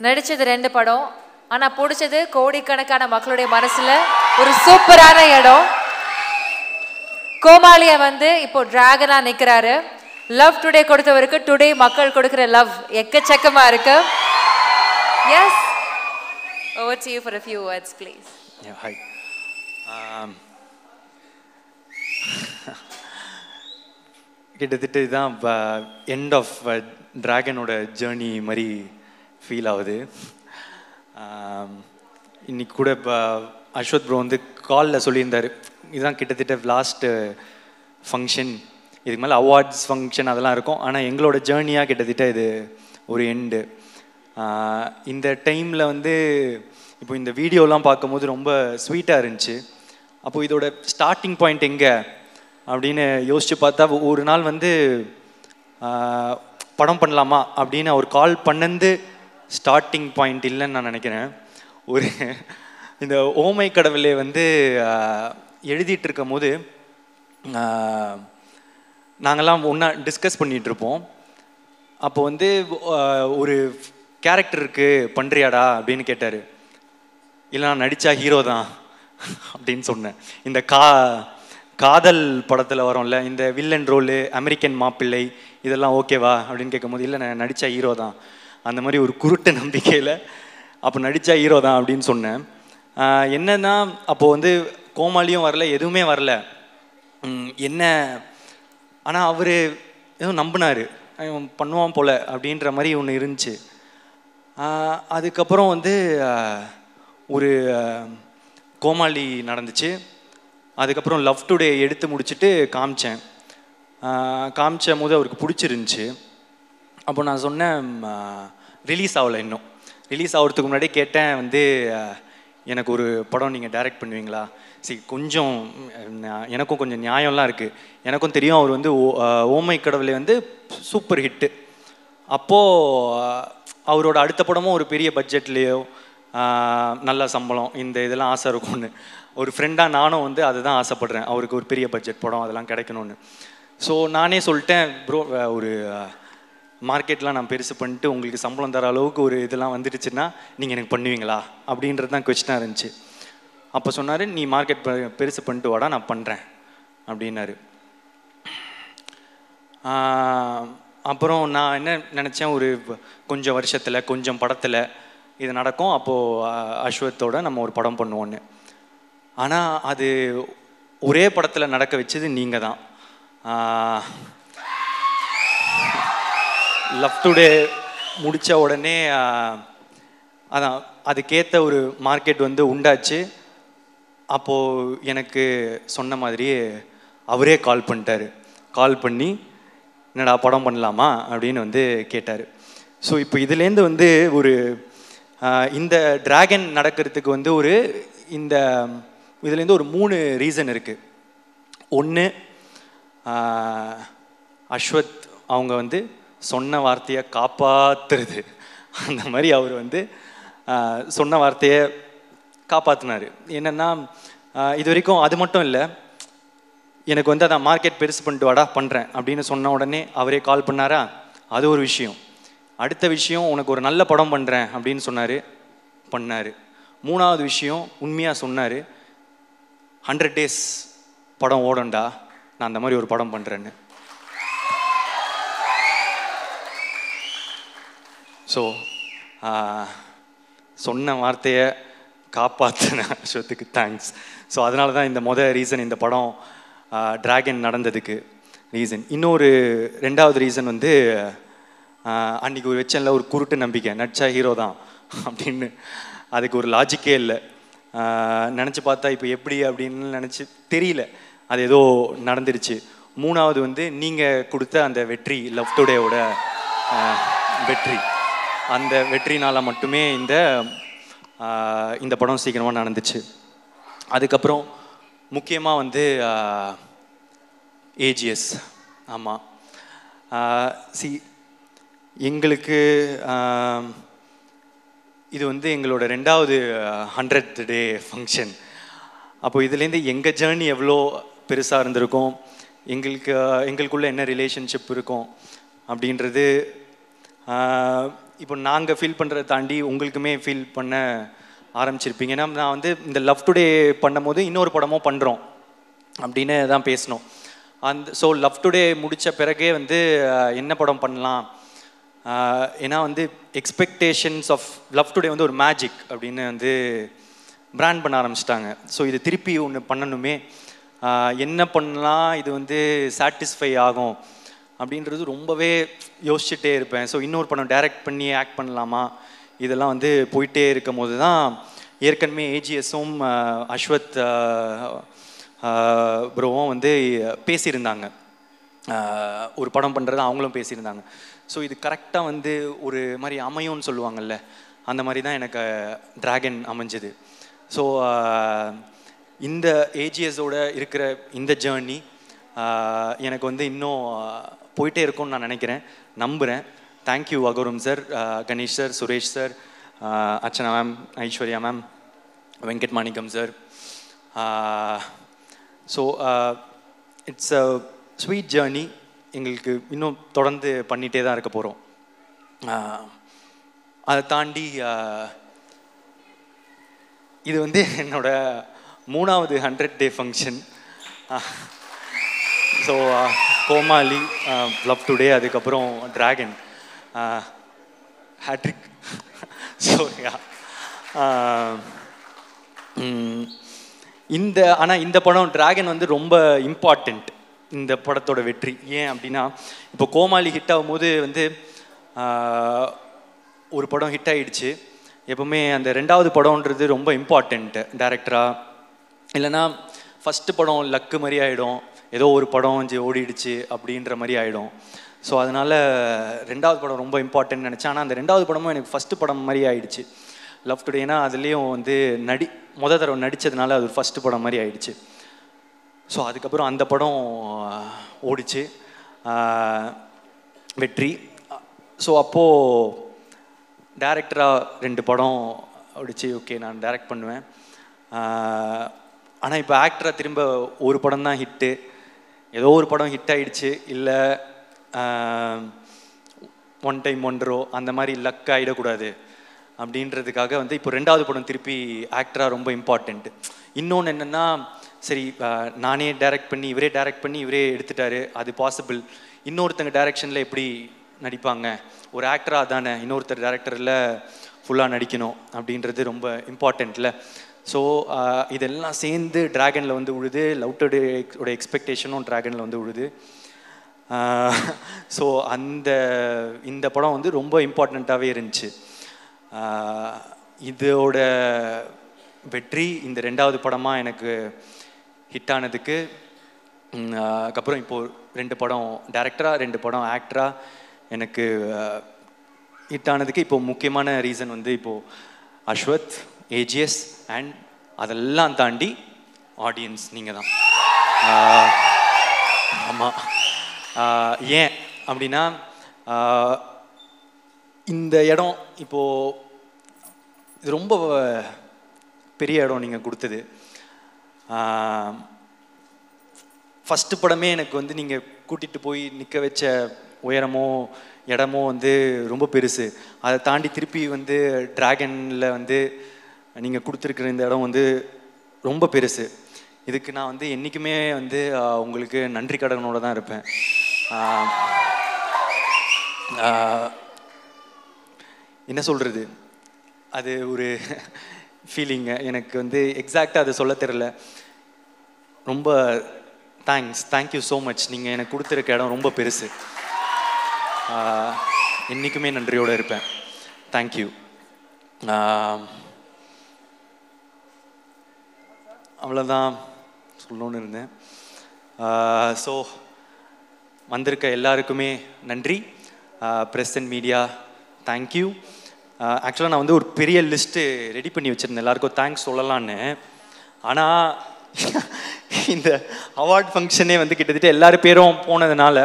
நடிச்சது 2 படம். ஆனா பிடிச்சது கோடிக்கணக்கான மக்களுடைய மனசுல ஒரு சூப்பரான இடம். கோமாளியா வந்து இப்போ டிராகனா நிக்கிறாரு. லவ் டுடே கொடுத்தவருக்கு டுடே மக்கள் கொடுக்கிற லவ் எக்கச்சக்கமா இருக்கு. Yes. Over to you for a few words, please. Yeah, hi. கிட்டத்தட்ட இதுதான் எண்ட் ஆஃப் டிராகனோட ஜேர்னி மாதிரி ஃபீல் ஆகுது. இன்னைக்கு கூட இப்போ அஸ்வத் ப்ரோ வந்து காலில் சொல்லியிருந்தார், இதுதான் கிட்டத்தட்ட லாஸ்ட்டு ஃபங்க்ஷன், இதுக்கு மேலே அவார்ட்ஸ் ஃபங்க்ஷன் அதெல்லாம் இருக்கும், ஆனால் எங்களோட ஜேர்னியாக கிட்டத்தட்ட இது ஒரு எண்டு. இந்த டைமில் வந்து இப்போ இந்த வீடியோலாம் பார்க்கும்போது ரொம்ப ஸ்வீட்டாக இருந்துச்சு. அப்போது இதோட ஸ்டார்டிங் பாயிண்ட் எங்கே அப்படின்னு யோசித்து பார்த்தா, ஒரு நாள் வந்து படம் பண்ணலாமா அப்படின்னு அவர் கால் பண்ணது ஸ்டார்டிங் பாயிண்ட் இல்லைன்னு நான் நினைக்கிறேன். ஒரு இந்த ஓமை கடவுளே வந்து எழுதிட்டு இருக்கும் போது நாங்கள்லாம் ஒன்றா டிஸ்கஸ் பண்ணிகிட்ருப்போம். அப்போ வந்து ஒரு கேரக்டருக்கு பண்ணுறியாடா அப்படின்னு கேட்டார். இல்லை நான் நடித்தா ஹீரோ தான் அப்படின்னு சொன்னேன். இந்த காதல் படத்தில் வரோம்ல, இந்த வில்லன் ரோலு, அமெரிக்கன் மாப்பிள்ளை, இதெல்லாம் ஓகேவா அப்படின்னு கேட்கும்போது, இல்லை நான் நடித்தா ஹீரோ தான், அந்த மாதிரி ஒரு குருட்டு நம்பிக்கையில் அப்போ நடித்தா ஹீரோ தான் அப்படின்னு சொன்னேன். என்னன்னா அப்போது வந்து கோமாளியும் வரல, எதுவுமே வரல என்ன. ஆனால் அவர் எதுவும் நம்பினார், பண்ணுவான் போல் அப்படின்ற மாதிரி ஒன்று இருந்துச்சு. அதுக்கப்புறம் வந்து ஒரு கோமாளி நடந்துச்சு. அதுக்கப்புறம் லவ் டுடே எடுத்து முடிச்சுட்டு காமிச்ச போது அவருக்கு பிடிச்சிருந்துச்சி. அப்போ நான் சொன்னேன், ரிலீஸ் ஆகலை, இன்னும் ரிலீஸ் ஆகிறதுக்கு முன்னாடியே கேட்டேன் வந்து, எனக்கு ஒரு படம் நீங்கள் டைரக்ட் பண்ணுவீங்களா? சரி, கொஞ்சம் எனக்கும் கொஞ்சம் நியாயம்லாம் இருக்குது, எனக்கும் தெரியும் அவர் வந்து ஓமை கடவுளே வந்து சூப்பர் ஹிட்டு. அப்போது அவரோட அடுத்த படமும் ஒரு பெரிய பட்ஜெட்லேயோ நல்ல சம்பளம், இந்த இதெல்லாம் ஆசை இருக்கும்னு, ஒரு ஃப்ரெண்டாக நானும் வந்து அதுதான் ஆசைப்பட்றேன், அவருக்கு ஒரு பெரிய பட்ஜெட் படம் அதெல்லாம் கிடைக்கணும்னு. ஸோ நானே சொல்லிட்டேன், ப்ரோ ஒரு மார்க்கெட்லாம் நான் பெருசு பண்ணிட்டு உங்களுக்கு சம்பளம் தர அளவுக்கு ஒரு இதெல்லாம் வந்துடுச்சுன்னா நீங்கள் எனக்கு பண்ணுவீங்களா அப்படின்றது தான் கொஸ்டினாக இருந்துச்சு. அப்போ சொன்னார், நீ மார்க்கெட் பெருசு பண்ணிட்டு வாடா, நான் பண்ணுறேன் அப்படின்னாரு. அப்புறம் நான் என்ன நினச்சேன், ஒரு கொஞ்சம் வருஷத்தில் கொஞ்சம் படத்தில் இது நடக்கும், அப்போது அஸ்வத்தோட நம்ம ஒரு படம் பண்ணுவோன்னு. ஆனால் அது ஒரே படத்தில் நடக்க வச்சது நீங்கள் தான். லவ் டுடே முடித்த உடனே அதான் அதுக்கேற்ற ஒரு மார்க்கெட் வந்து உண்டாச்சு. அப்போது எனக்கு சொன்ன மாதிரியே அவரே கால் பண்ணிட்டார். கால் பண்ணி என்னடா படம் பண்ணலாமா அப்படின்னு வந்து கேட்டார். ஸோ இப்போ இதுலேருந்து வந்து ஒரு இந்த டிராகன் நடக்கிறதுக்கு வந்து ஒரு இந்த இதுலேருந்து ஒரு 3 ரீசன் இருக்குது. ஒன்று, அஸ்வத் அவங்க வந்து சொன்ன வார்த்தையை காப்பாற்றுறது, அந்த மாதிரி அவர் வந்து சொன்ன வார்த்தையை காப்பாற்றினார். என்னென்னா இது வரைக்கும் அது மட்டும் இல்லை, எனக்கு வந்து அதான் மார்க்கெட் பெருசு பண்ணிட்டு வாடா பண்ணுறேன் அப்படின்னு சொன்ன உடனே அவரே கால் பண்ணாரா, அது ஒரு விஷயம். அடுத்த விஷயம், உனக்கு ஒரு நல்ல படம் பண்ணுறேன் அப்படின்னு சொன்னார், பண்ணார். 3வது விஷயம், உண்மையாக சொன்னார், 100 days படம் ஓடண்டா, நான் அந்த மாதிரி ஒரு படம் பண்ணுறேன்னு. ஸோ சொன்ன வார்த்தையை காப்பாற்றின அஸ்வத்துக்கு தேங்க்ஸ். ஸோ அதனால தான் இந்த ரீசன், இந்த படம் டிராகன் நடந்ததுக்கு ரீசன். இன்னொரு 2வது ரீசன் வந்து, அன்றைக்கி ஒரு வச்சனில் ஒரு குருட்டு நம்பிக்கை, நடிச்சா ஹீரோ தான் அப்படின்னு. அதுக்கு ஒரு லாஜிக்கே இல்லை. நினச்சி பார்த்தா இப்போ எப்படி அப்படின்னு நினச்சி தெரியல, அது ஏதோ நடந்துருச்சு. 3வது வந்து நீங்கள் கொடுத்த அந்த வெற்றி, லவ் டுடேவோட வெற்றி, அந்த வெற்றினால் மட்டுமே இந்த படம் சீக்கிரமாக நடந்துச்சு. அதுக்கப்புறம் முக்கியமாக வந்து ஏஜிஎஸ். ஆமாம், எங்களுக்கு இது வந்து எங்களோட 2வது 100th day ஃபங்க்ஷன். அப்போது இதுலேருந்து எங்கள் ஜேர்னி எவ்வளோ பெருசாக இருந்திருக்கும், எங்களுக்குள்ளே என்ன ரிலேஷன்ஷிப் இருக்கும் அப்படின்றது இப்போ நாங்கள் ஃபீல் பண்ணுறதை தாண்டி உங்களுக்குமே ஃபீல் பண்ண ஆரம்பிச்சிருப்பீங்க. ஏன்னா நான் வந்து இந்த லவ் டுடே பண்ணும் போது இன்னொரு படமும் பண்ணுறோம் அப்படின்னு தான் பேசணும். ஸோ லவ் டுடே முடித்த பிறகே வந்து என்ன படம் பண்ணலாம், ஏன்னா வந்து எக்ஸ்பெக்டேஷன்ஸ் ஆஃப் லவ் டுடே வந்து ஒரு மேஜிக் அப்படின்னு வந்து பிராண்ட் பண்ண ஆரம்பிச்சிட்டாங்க. ஸோ இது திருப்பி ஒன்று பண்ணணுமே, என்ன பண்ணலாம் இது வந்து சாட்டிஸ்ஃபை ஆகும் அப்படின்றது ரொம்பவே யோசிச்சுட்டே இருப்பேன். ஸோ இன்னொரு படம் டைரக்ட் பண்ணி ஆக்ட் பண்ணலாமா, இதெல்லாம் வந்து போயிட்டே இருக்கும் போது தான் ஏற்கனவே ஏஜிஎஸும் அஸ்வத் ப்ரோவும் வந்து பேசியிருந்தாங்க, ஒரு படம் பண்ணுறது அவங்களும் பேசியிருந்தாங்க. ஸோ இது கரெக்டாக வந்து ஒரு மாதிரி அமையும்னு சொல்லுவாங்கள்ல, அந்த மாதிரி தான் எனக்கு டிராகன் அமைஞ்சது. ஸோ இந்த ஏஜிஎஸோட இருக்கிற இந்த ஜேர்னி எனக்கு வந்து இன்னும் போயிட்டே இருக்கும்னு நான் நினைக்கிறேன், நம்புகிறேன். Thank you Agoram sir, Ganesh sir, Suresh sir, Archana ma'am, Aishwarya ma'am, Venkat Manickam sir. So it's a sweet journey, எங்களுக்கு இன்னும் தொடர்ந்து பண்ணிகிட்டே தான் இருக்க போகிறோம். அதை தாண்டி இது வந்து என்னோட 3வது 100 டே ஃபங்க்ஷன். ஸோ கோமாளி, லவ் டுடே, அதுக்கப்புறம் டிராகன், ஹேட்ரிக். ஸோ ஆனால் இந்த படம் டிராகன் வந்து ரொம்ப இம்பார்ட்டண்ட் இந்த படத்தோட வெற்றி. ஏன் அப்படின்னா, இப்போ கோமாளி ஹிட் ஆகும்போது வந்து ஒரு படம் ஹிட் ஆகிடுச்சு, எப்போவுமே அந்த 2வது படம்ன்றது ரொம்ப இம்பார்ட்டண்ட்டு டைரக்டராக. இல்லைனா ஃபஸ்ட்டு படம் லக்கு மாதிரி ஆகிடும், ஏதோ ஒரு படம் ஓடிடுச்சு அப்படின்ற மாதிரி ஆகிடும். ஸோ அதனால் 2வது படம் ரொம்ப இம்பார்ட்டன்ட்னு நினச்சேன். ஆனால் அந்த 2வது படமும் எனக்கு ஃபஸ்ட்டு படம் மாதிரி ஆகிடுச்சு லவ் டுடே. ஏன்னா அதுலேயும் வந்து மொதல் தடவை நடித்ததுனால அது ஒரு ஃபஸ்ட்டு படம் மாதிரி ஆகிடுச்சு. ஸோ அதுக்கப்புறம் அந்த படம் ஓடிச்சு, வெற்றி. ஸோ அப்போது டைரக்டராக 2 படம் ஓடிச்சு, ஓகே நான் டைரக்ட் பண்ணுவேன். ஆனால் இப்போ ஆக்டராக திரும்ப ஒரு படம் தான் ஹிட்டு, ஏதோ ஒரு படம் ஹிட் ஆகிடுச்சு, இல்லை ஒன் டைம் ஒன்றோ அந்த மாதிரி லக் ஆகிடக்கூடாது அப்படின்றதுக்காக வந்து இப்போ 2வது படம் திருப்பி ஆக்டராக ரொம்ப இம்பார்ட்டண்ட்டு. இன்னொன்று என்னென்னா, சரி நானே டைரக்ட் பண்ணி இவரே டைரக்ட் பண்ணி இவரே எடுத்துட்டாரு, அது பாசிபிள். இன்னொருத்தங்க டைரக்ஷனில் எப்படி நடிப்பாங்க, ஒரு ஆக்டராக தானே இன்னொருத்தர் டைரக்டரில் ஃபுல்லாக நடிக்கணும் அப்படின்றது ரொம்ப இம்பார்ட்டண்ட்டில். ஸோ இதெல்லாம் சேர்ந்து டிராகனில் வந்து உழுது, லவ் டுடேயோட எக்ஸ்பெக்டேஷனும் டிராகனில் வந்து உழுது. ஸோ இந்த படம் வந்து ரொம்ப இம்பார்ட்டண்ட்டாகவே இருந்துச்சு. இதோட வெற்றி இந்த 2வது படமாக எனக்கு ஹிட் ஆனதுக்கு, அதுக்கப்புறம் இப்போது 2 படம் டைரக்டராக 2 படம் ஆக்டராக எனக்கு ஹிட் ஆனதுக்கு இப்போது முக்கியமான ரீசன் வந்து இப்போது அஸ்வத், ஏஜிஎஸ் அண்ட் அதெல்லாம் தாண்டி ஆடியன்ஸ் நீங்கள் தான். ஆமாம், ஏன் அப்படின்னா இந்த இடம் இப்போது இது ரொம்ப பெரிய இடம் நீங்கள் கொடுத்தது. ஃபஸ்ட்டு படமே எனக்கு வந்து நீங்கள் கூட்டிகிட்டு போய் நிற்க வச்ச உயரமோ இடமோ வந்து ரொம்ப பெருசு. அதை தாண்டி திருப்பி வந்து டிராகனில் வந்து நீங்கள் கொடுத்துருக்குற இந்த இடம் வந்து ரொம்ப பெருசு. இதுக்கு நான் வந்து என்றைக்குமே வந்து உங்களுக்கு நன்றி கடனோட தான் இருப்பேன். என்ன சொல்கிறது, அது ஒரு ஃபீலிங்கு, எனக்கு வந்து எக்ஸாக்டாக அதை சொல்ல தெரில. ரொம்ப தேங்க்யூ ஸோ மச். நீங்கள் எனக்கு கொடுத்துருக்க இடம் ரொம்ப பெருசு, என்றைக்குமே நன்றியோடு இருப்பேன். தேங்க்யூ. அவ்வளோதான் சொல்லணுன்னு இருந்தேன். ஸோ வந்திருக்க எல்லாருக்குமே நன்றி. Press and media thank you. ஆக்சுவலாக நான் வந்து ஒரு பெரிய லிஸ்ட்டு ரெடி பண்ணி வச்சுருந்தேன் எல்லாருக்கும் தேங்க்ஸ் சொல்லலான்னு. ஆனால் இந்த அவார்ட் ஃபங்க்ஷனே வந்து கிட்டத்தட்ட எல்லாரும் பேரும் போனதுனால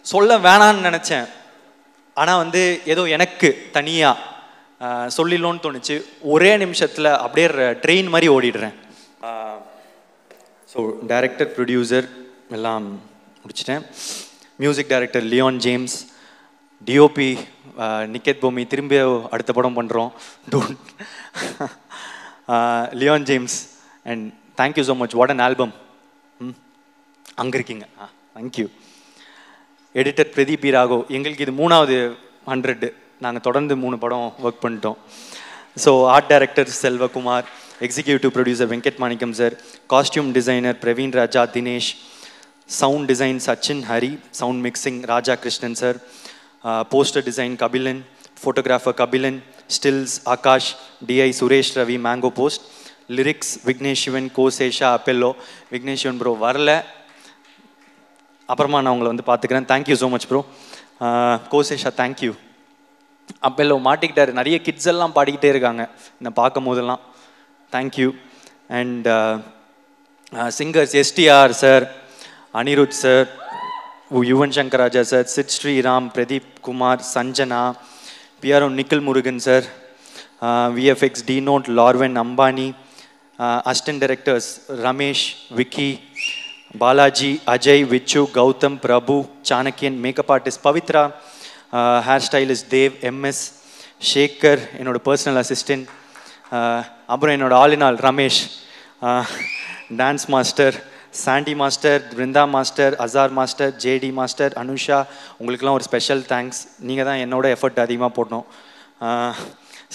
சொல்ல வேணான்னு நினச்சேன். ஆனால் வந்து ஏதோ எனக்கு தனியாக சொல்லிடலோன்னு தோணுச்சு. ஒரே நிமிஷத்தில் அப்படியே ட்ரெயின் மாதிரி ஓடிடுறேன். ஸோ டைரக்டர், ப்ரொடியூசர் எல்லாம் முடிச்சிட்டேன். Music director Leon James, DOP Niketh Bommi திரும்பி அடுத்த படம் பண்ணுறோம். Don't Leon James and thank you so much. What an album. அங்கே இருக்கீங்க. Thank you. Editor Pradeep P Ragav. எங்களுக்கு இது 3வது 100. நாங்கள் தொடர்ந்து 3 படம் ஒர்க் பண்ணிட்டோம். So art director Selvakumar, executive producer Venkat Manickam sir, costume designer Praveen Raja Dinesh, sound design Sachin Hari, sound mixing Raja Krishnan sir, poster design Kabilan, photographer Kabilan, stills Akash, DI Suresh Ravi Mango Post, lyrics Vignesh Shivan Kosesha அப்பெல்லோ. விக்னேஷ் சிவன் ப்ரோ வரல, அப்புறமா நான் உங்களை வந்து பார்த்துக்கிறேன். Thank you so much bro. Kosesha thank you. அப்பெல்லோ மாட்டிக்கிட்டார். நிறைய கிட்ஸ் எல்லாம் பாடிக்கிட்டே இருக்காங்க என்னை பார்க்கும் போதெல்லாம். Thank you. And singers STR sir, Anirudh sir, Yuvan Shankar Raja sir, Sid Sriram, Pradeep Kumar, Sanjana, PRO Nikhil Murugan sir, VFX டி நோட் லார்வன் அம்பானி, assistant directors Ramesh, Vicky, Balaji, Ajay, Vichu, Gautham, Prabhu, Chanakyan, makeup artist Pavithra, hair stylist Dev, MS, Shekar என்னோட பர்சனல் அசிஸ்டன்ட், அப்புறம் என்னோட ஆல் Ramesh, dance master Sandy master, Brindha master, Azhar master, JD master, Anusha. உங்களுக்கெல்லாம் ஒரு ஸ்பெஷல் தேங்க்ஸ். நீங்கள் தான் என்னோட எஃபர்ட் அதிகமாக போடணும்.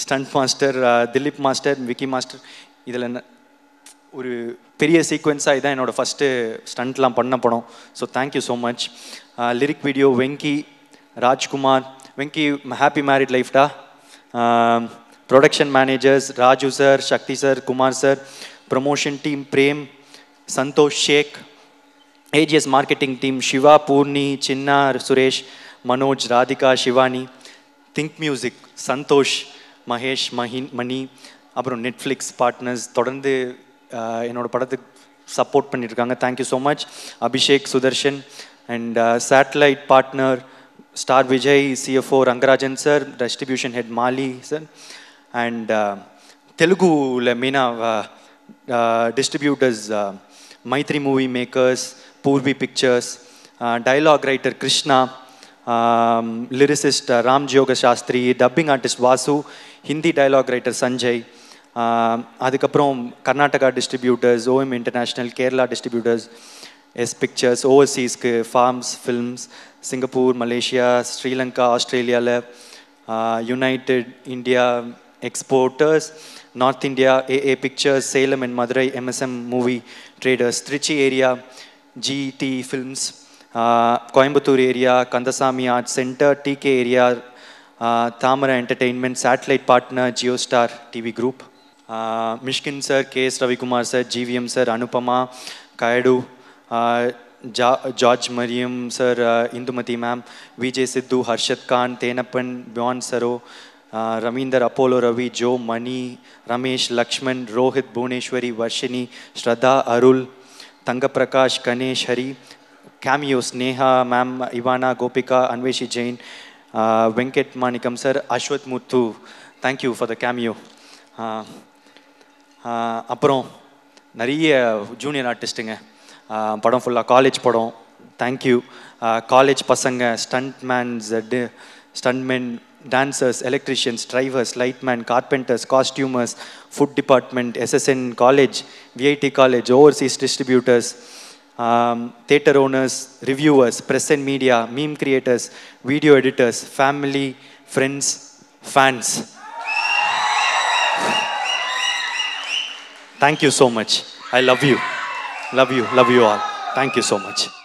Stunt master Dhilip master, Vicky master. இதில் ஒரு பெரிய சீக்வென்ஸாக இதான் என்னோடய ஃபஸ்ட்டு ஸ்டண்ட்லாம் பண்ண படம். So thank you so much. Lyric video Venky, Rajkumar. Venky happy married லைஃப்டா. Production managers Raju sir, Sakthi sir, Kumar sir. Promotion team Prem, Santhosh Sheikh. AGS marketing team Siva, Poorni, Chinna, Suresh, Manoj, Radhika, Sivani. Think Music Santhosh, Mahesh, Mani. அப்புறம் நெட்ஃப்ளிக்ஸ் பார்ட்னர்ஸ் தொடர்ந்து என்னோட படத்துக்கு சப்போர்ட் பண்ணியிருக்காங்க. Thank you so much. Abhishek, Sudarshan. And satellite partner Star Vijay, CFO Rangarajan sir, distribution head Mali sir. And தெலுங்குல மெயினாக distributors Mythri movie makers, Poorvi pictures, dialogue writer Krishna, lyricist Ram Joga Sastry, dubbing artist Vasu, Hindi dialogue writer Sanjay. அதுக்கப்புறம் Karnataka distributors OM international, Kerala distributors S pictures, ஓவர்சீஸ்க்கு Phars films, Singapore, Malaysia, Sri Lanka, ஆஸ்திரேலியாவில், united India exporters, north India AA pictures, Salem and Madurai MSM movie traders, Trichy area GT films, Coimbatore area Kandasamy art centre, TK area Thamarai entertainment, satellite partner Jio star TV group. Mysskin sir, KS Ravikumar sir, GVM sir, Anupama, Kayadu, George Maryan sir, Indumathi ma'am, Vijay Siddhu, Harshath Khan, Thenappan, Piyan Saro, Ravindar, Apollo Ravi, Jo, Mani, Ramesh, Lakshman, Rohit, Bhuvaneswari, Varshini, Shraddha, Arul, Thangaprakash, Ganesh, Hari. Cameos Neha ma'am, Ivana, Gopika, Anveshi Jain, Venkat Manickam sir, Ashwath Muthu. Thank you for the cameo. அப்புறம் நிறைய junior ஆர்டிஸ்ட்டுங்க. படம் ஃபுல்லாக college படம். Thank you. College பசங்க, stuntmen, dancers, electricians, drivers, lightman, carpenters, costumers, food department, SSN college, VIT college, overseas distributors, theater owners, reviewers, press and media, meme creators, video editors, family, friends, fans. Thank you so much. I love you. Love you. Love you all. Thank you so much.